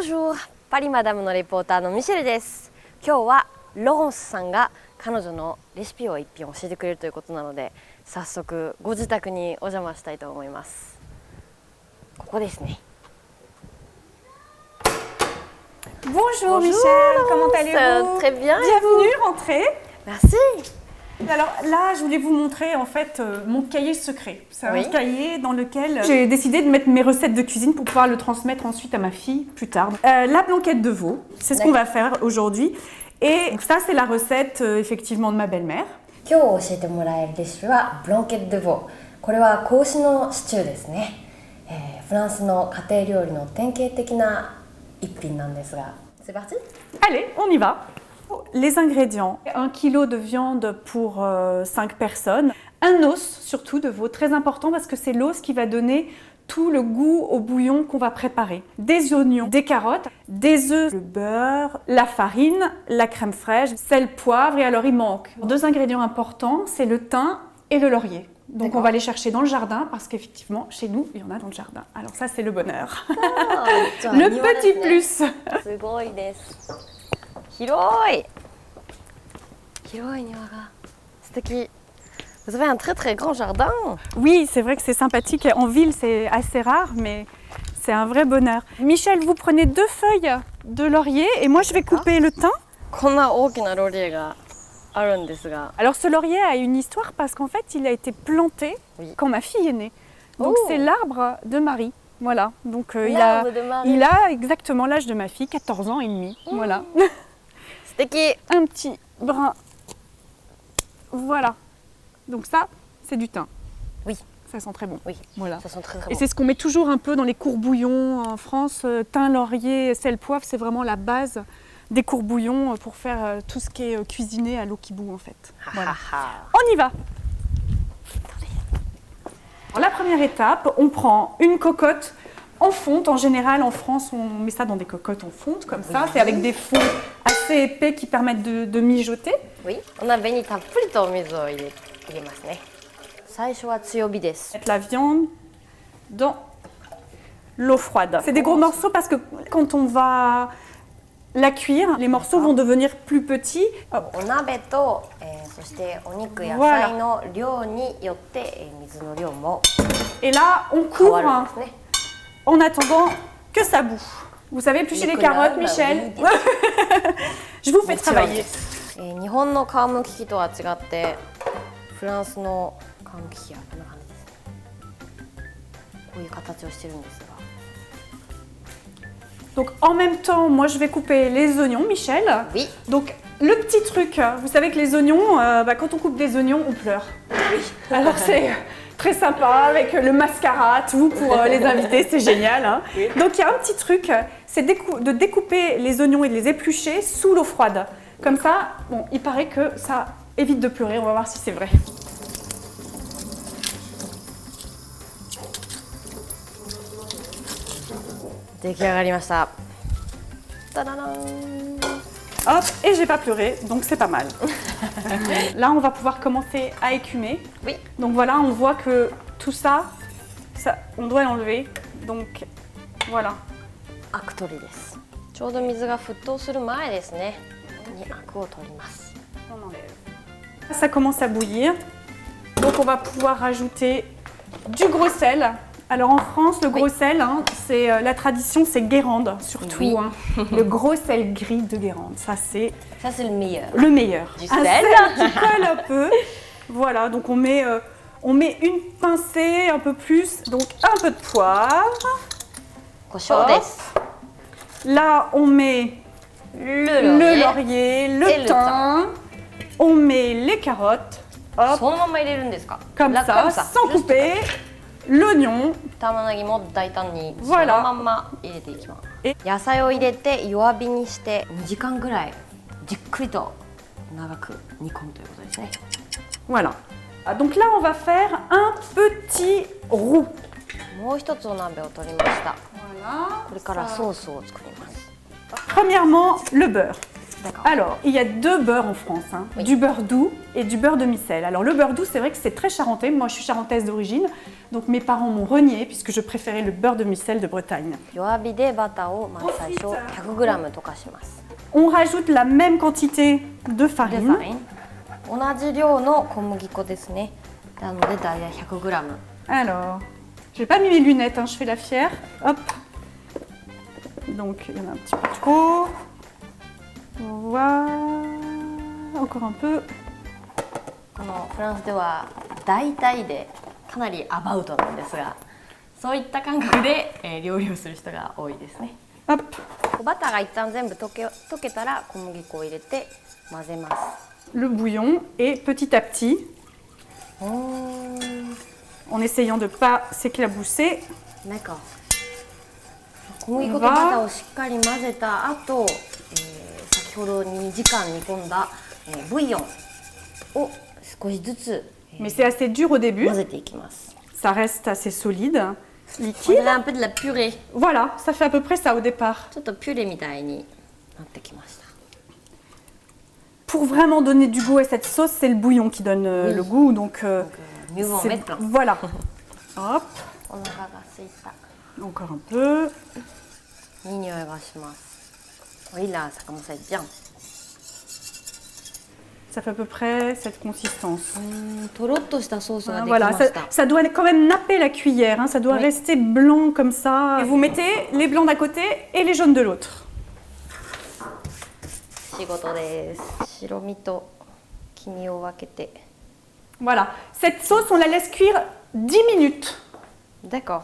Bonjour, パリマダムのレポーターのミシェルです。今日はロゴンスさんが彼女のレシピを一品教えてくれるということなので、早速ご自宅にお邪魔したいと思います。ここですね。Bonjour Michel, comment allez-vous? Très bien. Bienvenue, rentrez. Merci. Alors là, je voulais vous montrer en fait mon cahier secret. C'est Oui. un cahier dans lequel j'ai décidé de mettre mes recettes de cuisine pour pouvoir le transmettre ensuite à ma fille plus tard. La blanquette de veau, c'est ce qu'on va faire aujourd'hui. Et donc ça, c'est la recette effectivement de ma belle-mère. 今日教えてもらえるレシピはブロンケット・ドゥ・ヴォー。これは子牛のシチューですね。フランスの家庭料理の典型的な一品なんですが。C'est parti? Allez, on y va. Les ingrédients, 1 kg de viande pour 5 personnes, un os surtout de veau, très important parce que c'est l'os qui va donner tout le goût au bouillon qu'on va préparer. Des oignons, des carottes, des œufs, le beurre, la farine, la crème fraîche, sel, poivre et alors il manque 2 ingrédients importants, c'est le thym et le laurier. Donc on va les chercher dans le jardin parce qu'effectivement chez nous il y en a dans le jardin. Alors ça c'est le bonheur. Le petit plus. すごいです。広い庭が素敵。Vous avez un très très grand jardin. Oui, c'est vrai que c'est sympathique. En ville, c'est assez rare, mais c'est un vrai bonheur. Michel, vous prenez 2 feuilles de laurier et moi je vais couper le thym. こんな大きなロリエがあるんですが。 Alors ce laurier a une histoire parce qu'en fait, il a été planté quand ma fille est née. Donc c'est l'arbre de Marie. Voilà. Donc il a exactement l'âge de ma fille, 14 ans et demi. Voilà. 素敵。 Un petit brin. Voilà. Donc ça, c'est du thym. Oui. Ça sent très bon. Oui. Voilà. Ça sent très très Et bon. c'est ce qu'on met toujours un peu dans les courbouillons en France. Thym, laurier, sel, poivre, c'est vraiment la base des courbouillons pour faire tout ce qui est cuisiné à l'eau qui bout en fait. Voilà. On y va. Alors, la première étape, on prend une cocotte en fonte. En général, en France, on met ça dans des cocottes en fonte comme ça. C'est avec des fonds assez épais qui permettent de mijoter. Oui. お鍋にたっぷりとお水を入れますね。最初は強火です。 Mettre la viande dans l'eau froide. C'est des gros morceaux parce que quand on va la cuire, les morceaux vont devenir plus petits. お鍋と、そしてお肉野菜の量によって、水の量も Et là, on 変わ couvre るんですね。 en attendant que ça boue. Vous savez éplucher les carottes, Michel? Je vous fais travailler. 日本の皮むき器とは違ってフランスの皮むき器はこんな感じですね。こういう形をしてるんですが。 Donc en même temps, moi je vais couper les oignons, Michel. Oui. Donc le petit truc, vous savez que les oignons, quand on coupe des oignons, on pleure. Oui. Alors c'est très sympa avec le mascara, tout pour les invités, c'est génial. Hein. Oui. Donc il y a un petit truc, c'est de découper les oignons et de les éplucher sous l'eau froide. Comme ça, bon, il paraît que ça évite de pleurer, on va voir si c'est vrai. Hop, et j'ai pas pleuré, donc c'est pas mal. Là, on va pouvoir commencer à écumer. Oui. Donc voilà, on voit que tout ça, on doit l'enlever. Donc voilà. アク取りです。ちょうど水が沸騰する前ですね。にアクを取ります。 On enlève. Ça commence à bouillir. Donc on va pouvoir rajouter du gros sel. Alors en France, le gros sel, hein, c'est la tradition, c'est Guérande surtout. Oui. Hein. Le gros sel gris de Guérande, ça c'est le meilleur. Le meilleur. Du un sel. Qui colle un peu. Voilà, donc on met une pincée, un peu plus. Donc un peu de poivre. Là, on met le laurier, le thym. On met les carottes. Hop. Comme ça, sans couper. L'oignon. 玉ねぎも大胆にそのまんま入れていきます。野菜を入れて弱火にして2時間ぐらいじっくりと長く煮込むということですね。 Voilà. Donc là, on va faire un petit roux. もう一つお鍋を取りました。 Voilà. これからソースを作ります。 Premièrement, le beurre. D'accord. Alors, il y a deux beurres en France, hein. Oui. Du beurre doux et du beurre demi-sel. Alors le beurre doux, c'est vrai que c'est très charentais. Moi, je suis charentaise d'origine, donc mes parents m'ont renié puisque je préférais le beurre demi-sel de Bretagne. 弱火でバターをまず最初 100g 溶かします。 On rajoute la même quantité de で、 farine. ファイン。同じ量の小麦粉ですね。なので大体 100g。 Alors, je vais pas mis mes lunettes, hein, je fais la fière. Hop. Donc, il y en a un petit peu trop. Voilà. Encore un peu. このフランスでは大体でかなりアバウトなんですが、そういった感覚で、料理をする人が多いですね。 Hop. バターが一旦全部溶けたら小麦粉を入れて混ぜます。 Le bouillon et petit à petit, おー、 en essayant de ne pas s'éclabousser, なんか小麦粉とバターをしっかり混ぜた後、先ほど2時間煮込んだ、ブイヨンを少しずつ、mais c'est assez dur au début. 混ぜていきます。 Ça reste assez solide, On liquide. dirait un peu de la purée。 Voilà, ça fait à peu près ça au départ. ちょっとピュレみたいになってきました。 Pour vraiment donner du goût à cette sauce, c'est le bouillon qui donne Oui. le goût. Donc, ミューをメット。 voilà. Hop, お腹が空いた。 encore un peu. いい匂いがします。Oui là, ça commence à être bien。 Ça fait à peu près cette consistance. とろっとしたソースができ Voilà, ま ça, した。 ça doit quand même napper la cuillère, hein, ça doit Oui. rester blanc comme ça. Et vous mettez les blancs d'un côté et les jaunes de l'autre. 仕事です。白身と黄身を分けて。 Voilà, cette sauce, on la laisse cuire 10 minutes. D'accord.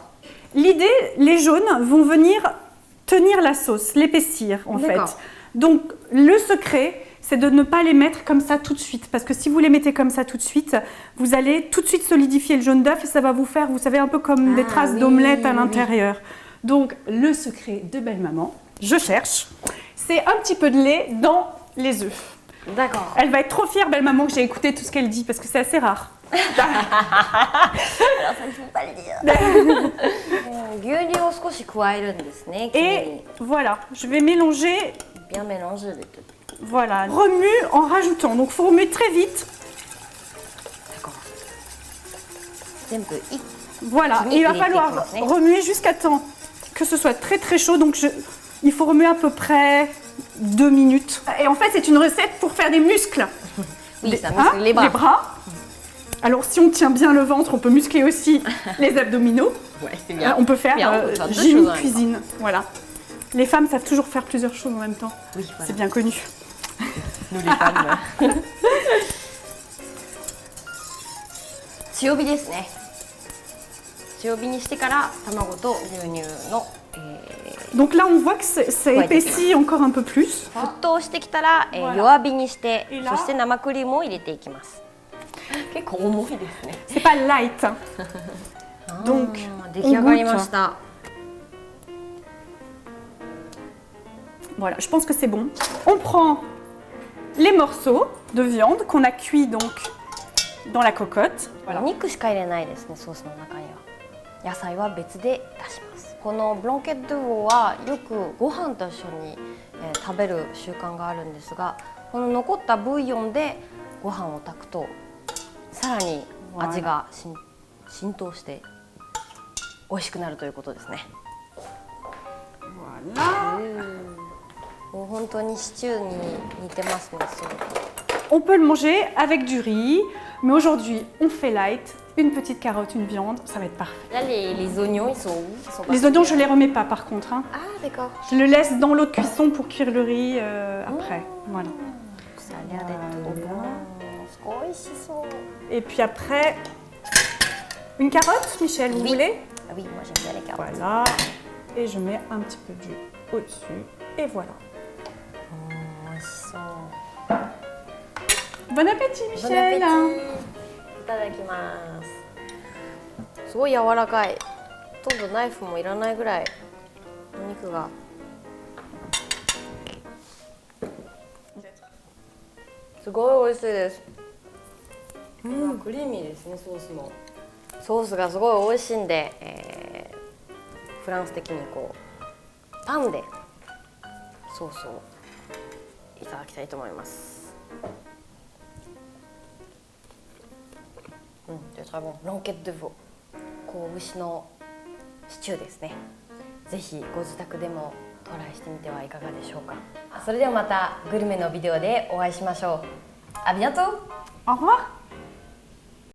L'idée, les jaunes vont venir tenir la sauce, l'épaissir en fait. D'accord. Donc le secret, c'est de ne pas les mettre comme ça tout de suite. Parce que si vous les mettez comme ça tout de suite, vous allez tout de suite solidifier le jaune d'œuf et ça va vous faire, vous savez, un peu comme des traces oui, d'omelette à oui, l'intérieur. Donc le secret de belle maman, je cherche, c'est un petit peu de lait dans les œufs. D'accord. Elle va être trop fière, belle maman, que j'ai écouté tout ce qu'elle dit parce que c'est assez rare. Alors ça ne faut pas le dire。牛乳を少し加えるんですね。黄身 Et に voilà, je vais mélanger. bien mélanger le tout. Voilà, remue en rajoutant. Donc, il faut remuer très vite. D'accord. 全部い Voilà, Oui, et il va il est falloir technique, remuer jusqu'à temps que ce soit très très chaud. Donc, il faut remuer à peu près 2 minutes. Et en fait, c'est une recette pour faire des muscles. Oui, ça Hein, muscle les bras. Alors, si on tient bien le ventre, on peut muscler aussi les abdominaux. Ouais, c'est bien. On peut faire Bien, on peut faire deux Jimmy choses en même cuisine. Voilà. Les femmes savent toujours faire plusieurs choses en même temps. Oui, voilà. C'est bien connu. Nous les femmes. 強火ですね。強火にしてから卵と牛乳の、Donc là, on voit que ça Ouais, épaissit encore un peu plus. 沸騰してきたら、Voilà. 弱火にして、 Et là- そして生クリームを入れていきます。結構重いですね。 C'est pas light. Donc, 出来上がりました。 Voilà, je pense que c'est bon. On prend les morceaux de viande qu'on a cuits donc dans la cocotte. お肉しか入れないですね、ソースの中には。野菜は別で出します。このブロンケッドゥオはよくご飯と一緒に、食べる習慣があるんですが、この残ったブイヨンでご飯を炊くとさらに味が浸透して美味しくなるということですね。 Voilà. もう本当にシチューに似てますね。すごく On peut le manger avec du riz, mais aujourd'hui on fait light. Une petite carotte, une viande, ça va être parfait. Là, les oignons, ils sont où? Ils sont Les oignons, je les remets pas par contre, hein. Ah, d'accord. Je le laisse dans l'eau de cuisson pour cuire le riz après. Voilà. Ça a l'air d'être trop bon. Et puis après, une carotte, Michel, vous Oui. voulez? Ah oui, moi j'aime bien les carottes. Voilà. Et je mets un petit peu d'huile au-dessus. Et voilà. Bon appétit, Bon Michel. appétit. いただきます。すごい柔らかい。ほとんどナイフもいらないぐらいお肉が。すごい美味しいです。クリーミーですね、ソースも。ソースがすごい美味しいんで、フランス的にこうパンでソースをいただきたいと思います。でtrès bon。ロンケット・ドゥ・ヴォ、こう牛のシチューですね。ぜひご自宅でもトライしてみてはいかがでしょうか。それではまたグルメのビデオでお会いしましょう。ありがとう。Au revoir.